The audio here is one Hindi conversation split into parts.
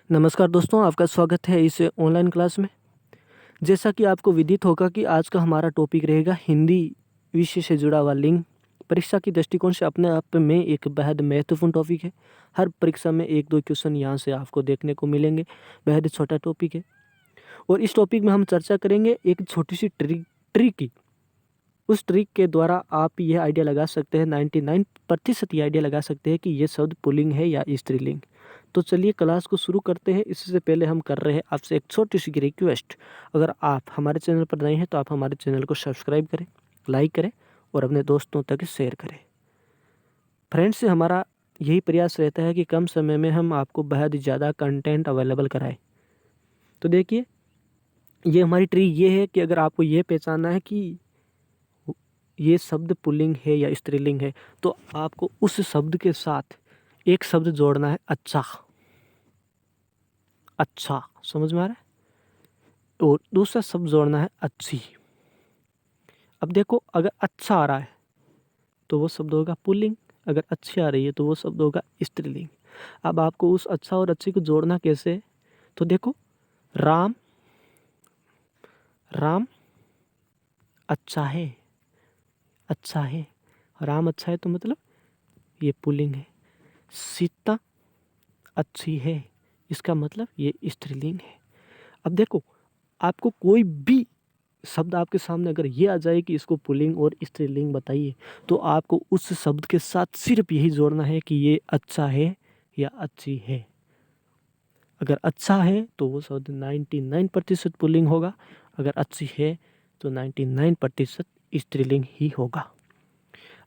नमस्कार दोस्तों, आपका स्वागत है इस ऑनलाइन क्लास में। जैसा कि आपको विदित होगा कि आज का हमारा टॉपिक रहेगा हिंदी विषय से जुड़ा हुआ लिंग। परीक्षा की दृष्टिकोण से अपने आप में एक बेहद महत्वपूर्ण टॉपिक है। हर परीक्षा में 1-2 क्वेश्चन यहाँ से आपको देखने को मिलेंगे। बेहद छोटा टॉपिक है और इस टॉपिक में हम चर्चा करेंगे एक छोटी सी ट्रिक की। उस ट्रिक के द्वारा आप ये आइडिया लगा सकते हैं, 99% ये आइडिया लगा सकते हैं कि ये शब्द पुल्लिंग है या स्त्रीलिंग। तो चलिए क्लास को शुरू करते हैं। इससे पहले हम कर रहे हैं आपसे एक छोटी सी रिक्वेस्ट। अगर आप हमारे चैनल पर नए हैं तो आप हमारे चैनल को सब्सक्राइब करें, लाइक करें और अपने दोस्तों तक शेयर करें। फ्रेंड्स, से हमारा यही प्रयास रहता है कि कम समय में हम आपको बेहद ज़्यादा कंटेंट अवेलेबल कराएं। तो देखिए, ये हमारी ट्रिक ये है कि अगर आपको ये पहचानना है कि ये शब्द पुल्लिंग है या स्त्रीलिंग है, तो आपको उस शब्द के साथ एक शब्द जोड़ना है, अच्छा। अच्छा, समझ में आ रहा है? और दूसरा शब्द जोड़ना है, अच्छी। अब देखो, अगर अच्छा आ रहा है तो वो शब्द होगा पुल्लिंग, अगर अच्छी आ रही है तो वो शब्द होगा स्त्रीलिंग। अब आपको उस अच्छा और अच्छी को जोड़ना कैसे है? तो देखो, राम राम अच्छा है, अच्छा है। राम अच्छा है तो मतलब ये पुल्लिंग है। सीता अच्छी है, इसका मतलब ये स्त्रीलिंग है। अब देखो, आपको कोई भी शब्द आपके सामने अगर ये आ जाए कि इसको पुल्लिंग और स्त्रीलिंग बताइए, तो आपको उस शब्द के साथ सिर्फ यही जोड़ना है कि ये अच्छा है या अच्छी है। अगर अच्छा है तो वो शब्द 99% पुल्लिंग होगा, अगर अच्छी है तो 99% स्त्रीलिंग ही होगा।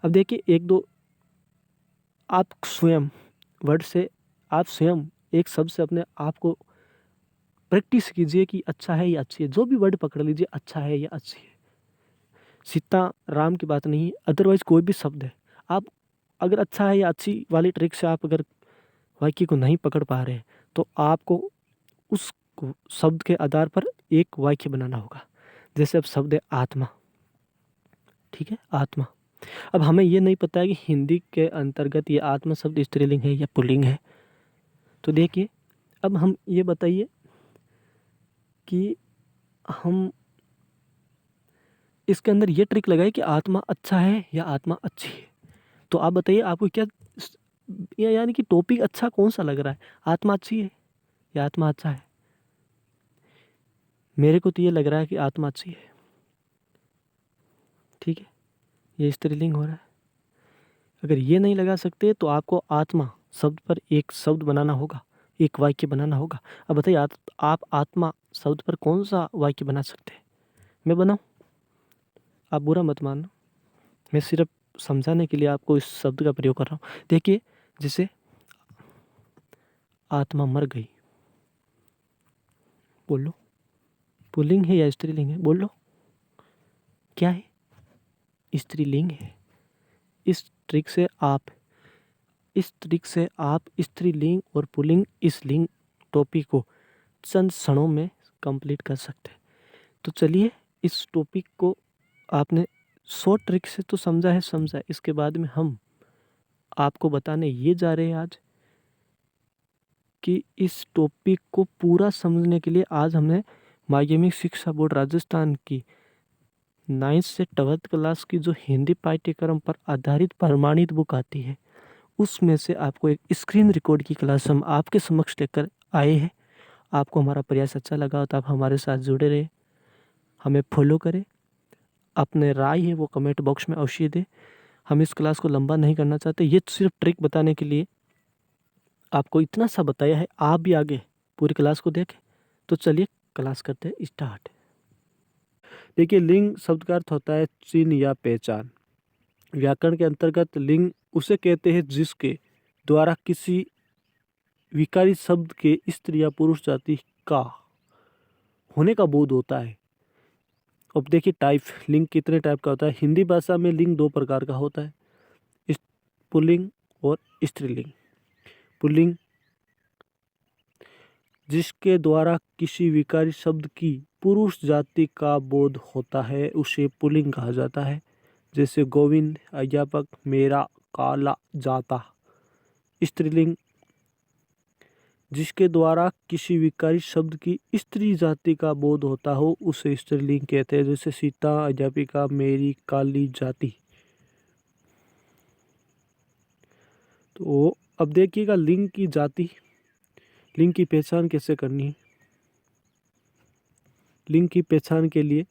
अब देखिए, एक दो आप स्वयं वर्ड से, आप स्वयं एक शब्द से अपने आप को प्रैक्टिस कीजिए कि अच्छा है या अच्छी है। जो भी वर्ड पकड़ लीजिए, अच्छा है या अच्छी है। सीता राम की बात नहीं है, अदरवाइज कोई भी शब्द है। आप अगर अच्छा है या अच्छी वाली ट्रिक से आप अगर वाक्य को नहीं पकड़ पा रहे हैं, तो आपको उस शब्द के आधार पर एक वाक्य बनाना होगा। जैसे अब शब्द है आत्मा, ठीक है, आत्मा। अब हमें ये नहीं पता है कि हिंदी के अंतर्गत ये आत्मा शब्द स्त्रीलिंग है या पुल्लिंग है। तो देखिए, अब हम ये बताइए कि हम इसके अंदर ये ट्रिक लगाए कि आत्मा अच्छा है या आत्मा अच्छी है। तो आप बताइए, आपको क्या यानी कि टॉपिक अच्छा कौन सा लग रहा है? आत्मा अच्छी है या आत्मा अच्छा है? मेरे को तो ये लग रहा है कि आत्मा अच्छी है, ठीक है, ये स्त्रीलिंग हो रहा है। अगर ये नहीं लगा सकते तो आपको आत्मा शब्द पर एक शब्द बनाना होगा, एक वाक्य बनाना होगा। अब बताइए, आप आत्मा शब्द पर कौन सा वाक्य बना सकते हैं? मैं बनाऊं? आप बुरा मत मानना, मैं सिर्फ समझाने के लिए आपको इस शब्द का प्रयोग कर रहा हूँ। देखिए, जैसे आत्मा मर गई, बोलो पुल्लिंग है या स्त्रीलिंग है? बोलो, क्या है? स्त्रीलिंग है। इस ट्रिक से आप स्त्रीलिंग और पुल्लिंग इस लिंग टॉपिक को चंद क्षणों में कंप्लीट कर सकते हैं। तो चलिए, इस टॉपिक को आपने शॉर्ट ट्रिक से तो समझा है। इसके बाद में हम आपको बताने ये जा रहे हैं आज कि इस टॉपिक को पूरा समझने के लिए आज हमने माध्यमिक शिक्षा बोर्ड राजस्थान की 9th से 12th क्लास की जो हिंदी पाठ्यक्रम पर आधारित प्रमाणित बुक आती है, उसमें से आपको एक स्क्रीन रिकॉर्ड की क्लास हम आपके समक्ष लेकर आए हैं। आपको हमारा प्रयास अच्छा लगा हो तो आप हमारे साथ जुड़े रहे, हमें फॉलो करें, अपने राय है वो कमेंट बॉक्स में अवश्य दें। हम इस क्लास को लंबा नहीं करना चाहते, ये सिर्फ ट्रिक बताने के लिए आपको इतना सा बताया है। आप भी आगे पूरी क्लास को देखें। तो चलिए क्लास करते हैं स्टार्ट। देखिए, लिंग शब्द का अर्थ होता है चिन्ह या पहचान। व्याकरण के अंतर्गत लिंग उसे कहते हैं जिसके द्वारा किसी विकारी शब्द के स्त्री या पुरुष जाति का होने का बोध होता है। अब देखिए, टाइप लिंग कितने टाइप का होता है। हिंदी भाषा में लिंग 2 प्रकार का होता है, पुल्लिंग और स्त्रीलिंग। पुल्लिंग जिसके द्वारा किसी विकारी शब्द की पुरुष जाति का बोध होता है उसे पुल्लिंग कहा जाता है। जैसे गोविंद, अध्यापक, मेरा, काला, जाता। स्त्रीलिंग जिसके द्वारा किसी विकारी शब्द की स्त्री जाति का बोध होता हो उसे स्त्रीलिंग कहते हैं। जैसे सीता, अध्यापिका, मेरी, काली जाति। तो अब देखिएगा लिंग की जाति, लिंग की पहचान कैसे करनी है। लिंग की पहचान के लिए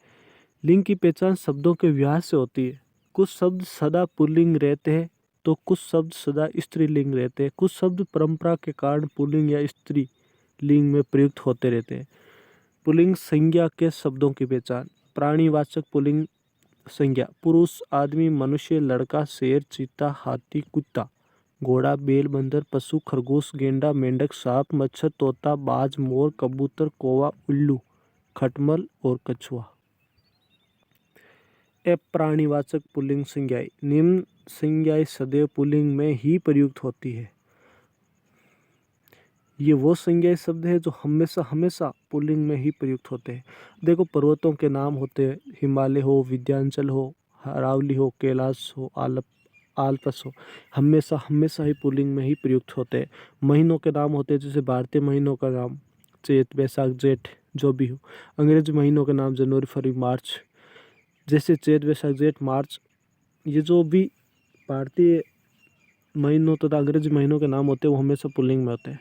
लिंग की पहचान शब्दों के व्यवहार से होती है। कुछ शब्द सदा पुल्लिंग रहते हैं तो कुछ शब्द सदा स्त्रीलिंग रहते हैं। कुछ शब्द परंपरा के कारण पुल्लिंग या स्त्री लिंग में प्रयुक्त होते रहते हैं। पुल्लिंग संज्ञा के शब्दों की पहचान। प्राणीवाचक पुल्लिंग संज्ञा पुरुष, आदमी, मनुष्य, लड़का, शेर, चीता, हाथी, कुत्ता, घोड़ा, बैल, बंदर, पशु, खरगोश, गेंडा, मेंढक, सांप, मच्छर, तोता, बाज, मोर, कबूतर, कौवा, उल्लू, खटमल और कछुआ। अप्राणीवाचक पुल्लिंग संज्ञाएं। निम्न संज्ञाएं सदैव पुल्लिंग में ही प्रयुक्त होती है। ये वो संज्ञाएं शब्द है जो हमेशा हमेशा पुल्लिंग में ही प्रयुक्त होते हैं। देखो पर्वतों के नाम होते हैं, हिमालय हो, विंध्याचल हो, अरावली हो, कैलाश हो, आल्प्स हो, हमेशा हमेशा ही पुल्लिंग में ही प्रयुक्त होते हैं। महीनों के नाम होते हैं, जैसे भारतीय महीनों का नाम चैत, बैसाख, जेठ जो भी हो। अंग्रेजी महीनों के नाम जनवरी, फरवरी, मार्च। जैसे चैत, बैसाख, जेठ, मार्च, ये जो भी भारतीय महीनों तथा अंग्रेजी महीनों के नाम होते हैं वो हमेशा पुल्लिंग में होते हैं।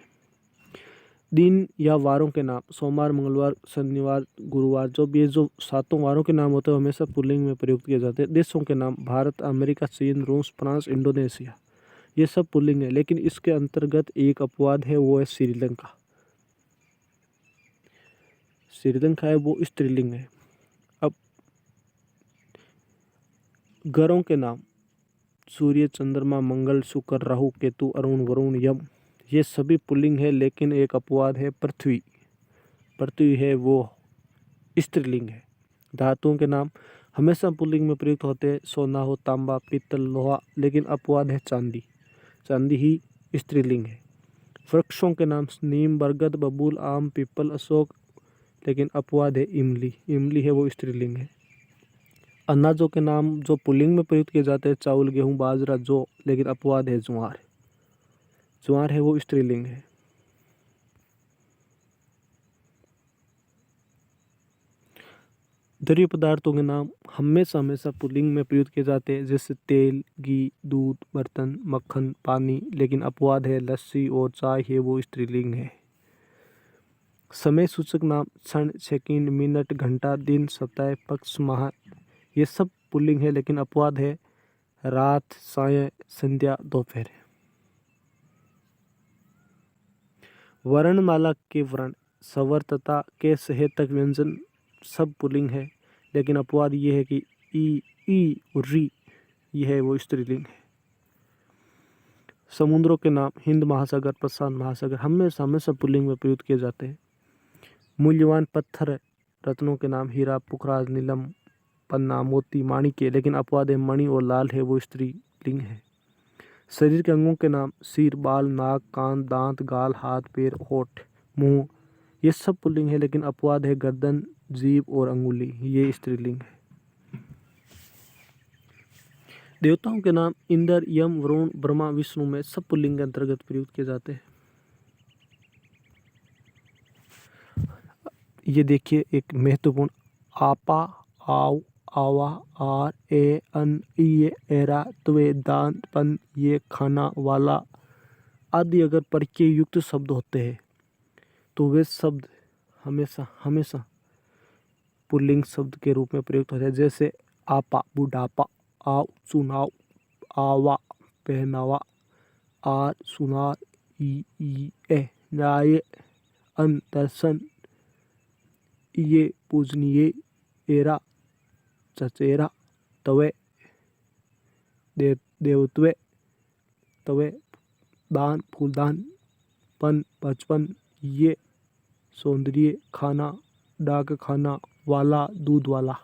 दिन या वारों के नाम, सोमवार, मंगलवार, शनिवार, गुरुवार, जो भी ये जो 7 वारों के नाम होते हैं हमेशा पुल्लिंग में प्रयुक्त किए जाते हैं। देशों के नाम, भारत, अमेरिका, चीन, रूस, फ्रांस, इंडोनेशिया, ये सब पुल्लिंग है। लेकिन इसके अंतर्गत एक अपवाद है, वो है श्रीलंका। श्रीलंका है वो स्त्रीलिंग है। अब ग्रहों के नाम, सूर्य, चंद्रमा, मंगल, शुक्र, राहु, केतु, अरुण, वरुण, यम, ये सभी पुल्लिंग है। लेकिन एक अपवाद है, पृथ्वी। पृथ्वी है वो स्त्रीलिंग है। धातुओं के नाम हमेशा पुल्लिंग में प्रयुक्त होते हैं, सोना हो, तांबा, पीतल, लोहा। लेकिन अपवाद है चांदी। चांदी ही स्त्रीलिंग है। वृक्षों के नाम, नीम, बरगद, बबूल, आम, पीपल, अशोक। लेकिन अपवाद है इमली। इमली है वो स्त्रीलिंग है। अनाजों के नाम जो पुल्लिंग में प्रयुक्त किए जाते हैं, चावल, गेहूं, बाजरा, जौ। लेकिन अपवाद है ज्वार। ज्वार है वो स्त्रीलिंग है। द्रव्य पदार्थों के नाम हमेशा हमेशा पुल्लिंग में प्रयुक्त किए जाते हैं, जैसे तेल, घी, दूध, बर्तन, मक्खन, पानी। लेकिन अपवाद है लस्सी और चाय है वो स्त्रीलिंग है। समय सूचक नाम, क्षण, सेकंड, मिनट, घंटा, दिन, सप्ताह, पक्ष, माह, ये सब पुल्लिंग है। लेकिन अपवाद है रात, साय, संध्या, दोपहर। वर्णमाला के वर्ण, स्वर तथा के सहेतक व्यंजन सब पुल्लिंग है। लेकिन अपवाद ये है कि ई और री, ये है वो स्त्रीलिंग है। समुद्रों के नाम, हिंद महासागर, प्रशांत महासागर, हमेशा हमेशा पुल्लिंग में प्रयुक्त किए जाते हैं। मूल्यवान पत्थर, रत्नों के नाम, हीरा, पुखराज, नीलम, पन्ना, मोती, माणिक्य। लेकिन अपवाद है मणि और लाल है वो स्त्रीलिंग है। शरीर के अंगों के नाम, सिर, बाल, नाक, कान, दांत, गाल, हाथ, पैर, होठ, मुंह, ये सब पुल्लिंग है। लेकिन अपवाद है गर्दन, जीभ और अंगुली, ये स्त्रीलिंग है। देवताओं के नाम, इंद्र, यम, वरुण, ब्रह्मा, विष्णु में सब पुल्लिंग के अंतर्गत प्रयुक्त किए जाते हैं। ये देखिए एक महत्वपूर्ण, आपा, आव, आवा, आर, ए, अन, ये, एरा, त्वे, दान, पन, ये, खाना, वाला आदि अगर प्रत्यय युक्त शब्द होते हैं तो वे शब्द हमेशा हमेशा पुल्लिंग शब्द के रूप में प्रयुक्त होते हैं। जैसे आपा, बुढ़ापा, आव, चुनाव, आवा, पहनावा, आर, सुनार, ए, न्याय, अन, दर्शन, ये, पूजनीय, एरा, चचेरा, तवे, देवत्वे, तवे, दान, फूलदान, पन, बचपन, ये, सौंदर्य, खाना, डाक खाना, वाला, दूध वाला,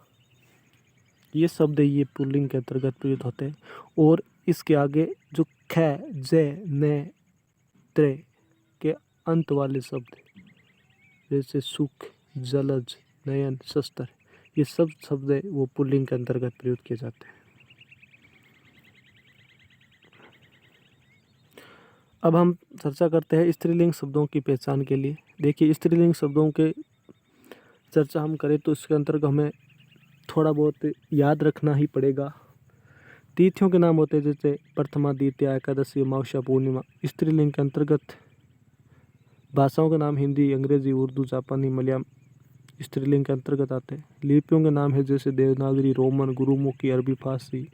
ये शब्द ये पुल्लिंग के अंतर्गत प्रयुक्त होते हैं। और इसके आगे जो ख, जय, न, त्रे के अंत वाले शब्द जैसे सुख, जलज, नयन, शस्त्र, ये सब शब्द है वो पुल्लिंग के अंतर्गत प्रयुक्त किए जाते हैं। अब हम चर्चा करते हैं स्त्रीलिंग शब्दों की पहचान के लिए। देखिए, स्त्रीलिंग शब्दों के चर्चा हम करें तो इसके अंतर्गत हमें थोड़ा बहुत याद रखना ही पड़ेगा। तिथियों के नाम होते हैं जैसे प्रथमा, द्वितीया, एकादशी, अमावस्या, पूर्णिमा। स्त्रीलिंग के अंतर्गत भाषाओं के नाम हिंदी, अंग्रेजी, उर्दू, जापानी, मलयालम स्त्रीलिंग के अंतर्गत आते हैं। लिपियों के नाम है जैसे देवनागरी, रोमन, गुरुमुखी, अरबी, फारसी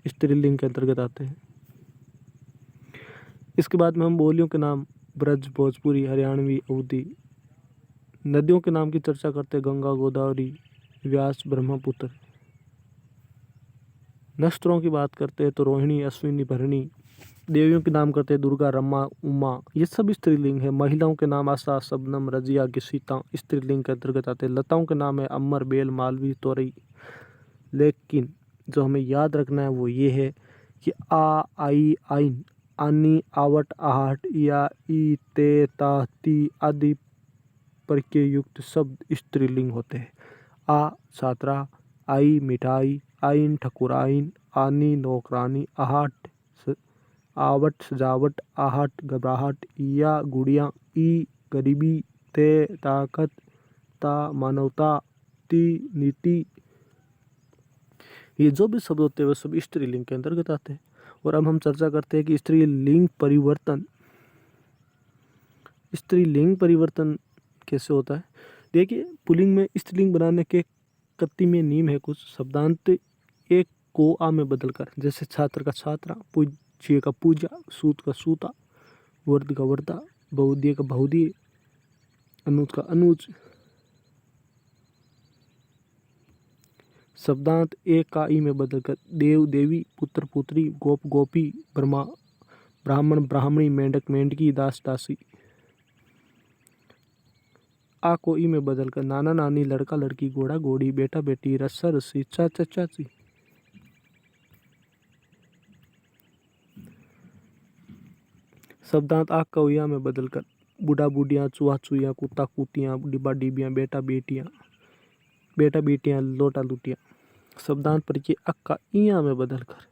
स्त्रीलिंग के अंतर्गत आते हैं। इसके बाद में हम बोलियों के नाम ब्रज, भोजपुरी, हरियाणवी, अवधी। नदियों के नाम की चर्चा करते हैं गंगा, गोदावरी, व्यास, ब्रह्मपुत्र। नक्षत्रों की बात करते हैं तो रोहिणी, अश्विनी, भरणी। देवियों के नाम करते हैं दुर्गा, रमा, उमा, ये सब स्त्रीलिंग है। महिलाओं के नाम आशा, शबनम, रजिया, गिशिता स्त्रीलिंग के अंतर्गत आते हैं। लताओं के नाम है अमर, बेल, मालवी, तोरई। लेकिन जो हमें याद रखना है वो ये है कि आ, आई, आइन, आनी, आवट, आहट या ई, ते, ता, ती आदि प्रत्यय युक्त शब्द स्त्रीलिंग होते हैं। आ छात्रा, आई मिठाई, आइन ठकुराइन, आनी नौकरानी, आहट आवट सजावट, आहट घबराहट, या गुड़िया, ई गरीबी, ते ताकत, ता मानवता, ती नीति। ये जो भी शब्द होते हैं वो सब स्त्रीलिंग के अंतर्गत आते हैं। और अब हम चर्चा करते हैं कि स्त्रीलिंग परिवर्तन कैसे होता है। देखिए, पुल्लिंग में स्त्रीलिंग बनाने के कत्ती में नियम है कुछ। शब्दांत एक को आ में बदलकर, जैसे छात्र का छात्रा, पूज्य का पूजा, सूत का सूता, वर्द का वर्दा, बहुदीय का बहुदीय, अनुज का अनुज। शब्दांत एक का ई में बदलकर देव देवी, पुत्र पुत्री, गोप गोपी, ब्रह्मा ब्राह्मण ब्राह्मणी, मेंढक मेंढकी, दास दासी। आ को ई में बदलकर नाना नानी, लड़का लड़की, घोड़ा घोड़ी, बेटा बेटी, रस्सा रस्सी, चाचा चाची। शब्दांत आ को या में बदलकर बूढ़ा बूढ़ियाँ, चूहा चूहिया, कुत्ता कुतियाँ, डिब्बा डिबियाँ, बेटा बेटियाँ, लोटा लुटिया। शब्दांत परिचय अक का इया में बदलकर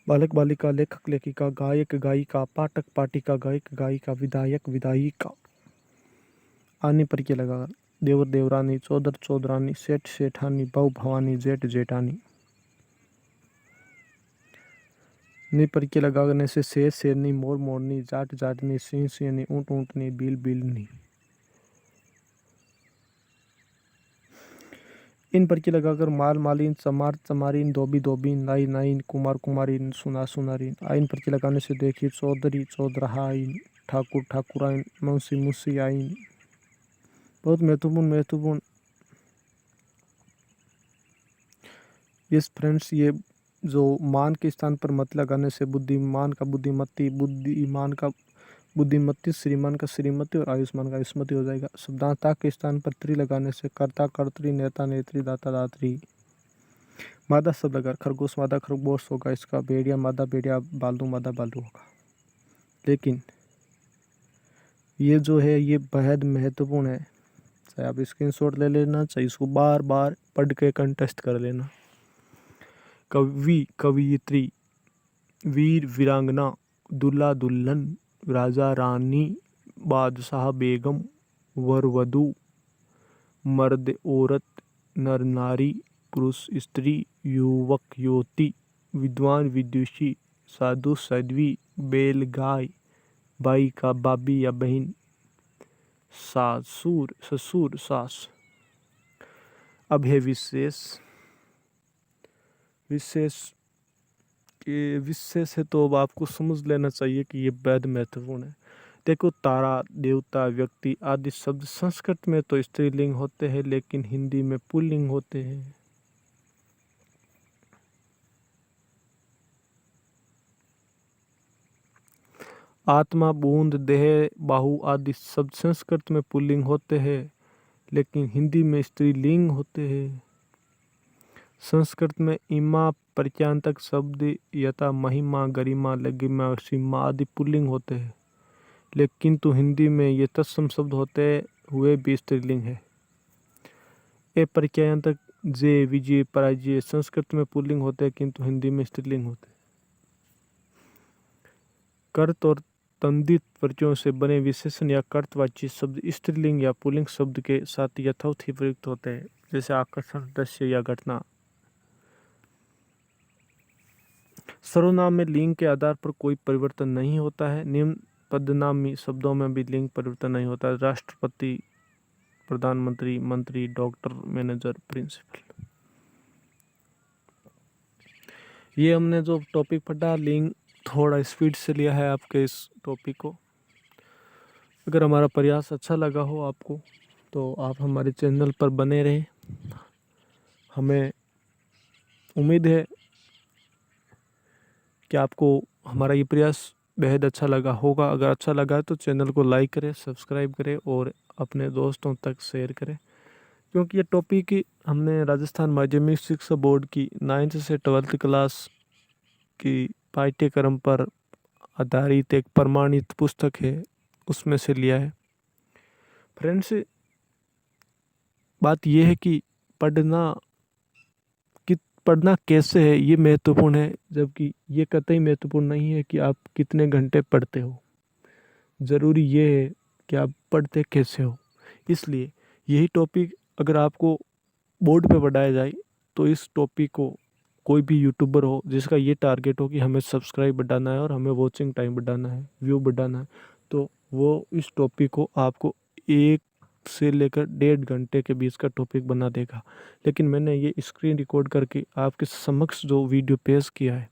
बालक बालिका, लेखक लेखिका, गायक गायिका, पाठक पाठिका, गायक गायिका, विधायक विधायिका। आनी परिचय लगाकर देवर देवरानी, चौधर चौधरानी, सेठ सेठानी, बहु भवानी, जेठ जेठानी। नी परिचय लगाने से शेर शेरनी, मोर मोरनी, जाट जाटनी, सिंह सिंहनी, ऊंट ऊंटनी, बिल बिलनी। इन परिचय लगाकर माल मालिन, चमार चमारिन, धोबी धोबीन, नाई नाइन, कुमार कुमारिन, सुना सुनारिन। आइन परिचय लगाने से देखिए चौधरी चौधराइन, ठाकुर ठाकुराइन, मौसी मुसी आइन। बहुत महत्वपूर्ण यस फ्रेंड्स, ये जो मान के स्थान पर मत लगाने से बुद्धिमान का बुद्धिमती, बुद्धिमान का बुद्धिमती, श्रीमान का श्रीमती और आयुष्मान का आयुष्मती हो जाएगा। शब्दांता के स्थान पर त्री लगाने से कर्ता कर्त्री, नेता नेत्री, दाता दात्री। मादा शब्द अगर खरगोश मादा खरगोश होगा, इसका भेड़िया मादा भेड़िया, बालू मादा बालू होगा। लेकिन ये जो है ये बेहद महत्वपूर्ण है, चाहे आप स्क्रीनशॉट ले लेना, चाहे इसको बार बार पढ़ के कंटेस्ट कर लेना। कवि कवियत्री, वीर वीरांगना, दुल्हा दुल्हन, राजा रानी, बादशाह बेगम, वर वधू, मर्द औरत, नर नारी, पुरुष स्त्री, युवक युवती, विद्वान विदुषी, साधु साध्वी, बैल गाय, भाई का भाभी या बहन, सासुर ससुर सास। अब है विशेष है तो अब आपको समझ लेना चाहिए कि ये बेहद महत्वपूर्ण है। देखो, तारा, देवता, व्यक्ति आदि शब्द संस्कृत में तो स्त्रीलिंग होते हैं लेकिन हिंदी में पुल्लिंग होते हैं। आत्मा, बूंद, देह, बाहु आदि शब्द संस्कृत में पुल्लिंग होते हैं लेकिन हिंदी में स्त्रीलिंग होते हैं। संस्कृत में इमा प्रत्यांतक शब्द यथा महिमा, गरिमा, लघिमा, सीमा आदि पुल्लिंग होते हैं, लेकिन तो हिंदी में ये तत्सम शब्द होते हुए भी स्त्रीलिंग है। ए प्रत्यांतक जय, विजय, पराजय संस्कृत में पुल्लिंग होते हैं किंतु हिंदी में स्त्रीलिंग होते हैं। कर्त और तंदित प्रत्ययों से बने विशेषण या कर्तवाची शब्द स्त्रीलिंग या पुल्लिंग शब्द के साथ यथावत ही प्रयुक्त होते हैं, जैसे आकर्षण, दृश्य या घटना। सर्वनाम में लिंग के आधार पर कोई परिवर्तन नहीं होता है। निम्न पदनामी शब्दों में भी लिंग परिवर्तन नहीं होता है। राष्ट्रपति, प्रधानमंत्री, मंत्री, डॉक्टर, मैनेजर, प्रिंसिपल। ये हमने जो टॉपिक पढ़ा, लिंग थोड़ा स्पीड से लिया है आपके इस टॉपिक को। अगर हमारा प्रयास अच्छा लगा हो आपको तो आप हमारे चैनल पर बने रहें। हमें उम्मीद है कि आपको हमारा ये प्रयास बेहद अच्छा लगा होगा। अगर अच्छा लगा तो चैनल को लाइक करें, सब्सक्राइब करें और अपने दोस्तों तक शेयर करें, क्योंकि ये टॉपिक हमने राजस्थान माध्यमिक शिक्षा बोर्ड की 9th से 12th क्लास की पाठ्यक्रम पर आधारित एक प्रमाणित पुस्तक है, उसमें से लिया है। फ्रेंड्स, बात यह है कि पढ़ना कैसे है ये महत्वपूर्ण है, जबकि ये कतई महत्वपूर्ण नहीं है कि आप कितने घंटे पढ़ते हो। ज़रूरी ये है कि आप पढ़ते कैसे हो। इसलिए यही टॉपिक अगर आपको बोर्ड पे पढ़ाया जाए तो इस टॉपिक को कोई भी यूट्यूबर हो जिसका ये टारगेट हो कि हमें सब्सक्राइब बढ़ाना है और हमें वॉचिंग टाइम बढ़ाना है, व्यू बढ़ाना है, तो वो इस टॉपिक को आपको 1 से लेकर 1.5 घंटे के बीच का टॉपिक बना देगा। लेकिन मैंने ये स्क्रीन रिकॉर्ड करके आपके समक्ष जो वीडियो पेश किया है,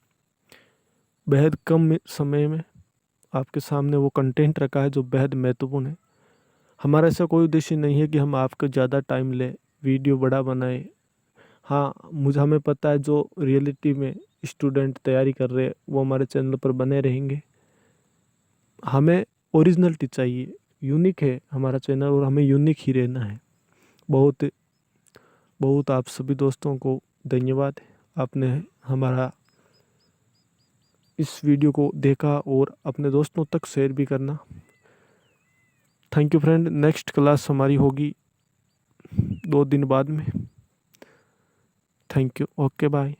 बेहद कम समय में आपके सामने वो कंटेंट रखा है जो बेहद महत्वपूर्ण है। हमारा ऐसा कोई उद्देश्य नहीं है कि हम आपको ज़्यादा टाइम लें, वीडियो बड़ा बनाए। हाँ, हमें पता है जो रियलिटी में स्टूडेंट तैयारी कर रहे हैं वो हमारे चैनल पर बने रहेंगे। हमें ओरिजिनलिटी चाहिए, यूनिक है हमारा चैनल और हमें यूनिक ही रहना है। बहुत बहुत आप सभी दोस्तों को धन्यवाद, आपने हमारा इस वीडियो को देखा और अपने दोस्तों तक शेयर भी करना। Thank you friend. Next class हमारी होगी 2 दिन बाद में। थैंक यू। Okay, bye.